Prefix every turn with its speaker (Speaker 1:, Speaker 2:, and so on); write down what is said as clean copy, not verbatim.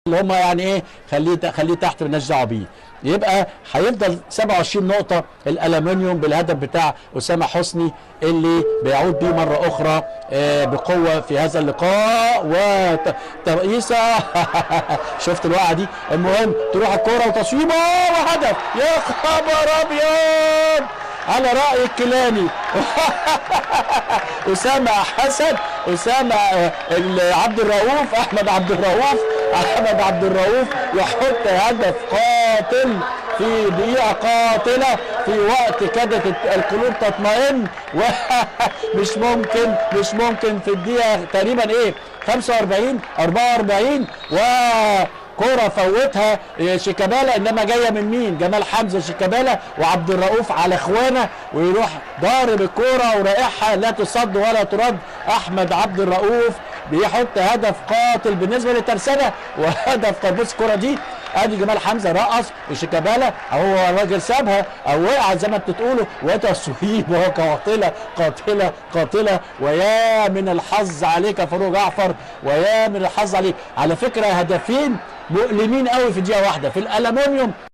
Speaker 1: اللي هم يعني ايه، خليه تحت مالناش دعوه بيه. يبقى هيفضل 27 نقطة الألمنيوم بالهدف بتاع أسامة حسني اللي بيعود بيه مرة أخرى بقوة في هذا اللقاء. وترقيصة شفت الوقعة دي. المهم تروح الكورة وتصويبة وهدف. يا خبر أبيض على رأي الكيلاني. أسامة حسن، أسامة عبد الرؤوف، أحمد عبد الرؤوف يحط هدف قاتل في دقيقة قاتلة في وقت كادت القلوب تطمئن. ومش ممكن في الدقيقة تقريبا 45 44 كورة فوتها شيكابالا، انما جايه من مين؟ جمال حمزه شيكابالا وعبد الرؤوف على اخوانه، ويروح ضارب الكورة ورائحها لا تصد ولا ترد. احمد عبد الرؤوف بيحط هدف قاتل بالنسبه للترسانه وهدف بص الكورة دي ادي جمال حمزه رقص شيكابالا، هو الراجل سابها او وقع زي ما انتوا بتقولوا، وتصويبه قاتله قاتله قاتله. ويا من الحظ عليك يا فاروق جعفر، ويا من الحظ عليك. على فكره هدفين مؤلمين قوي في دقيقه واحده في الالومنيوم.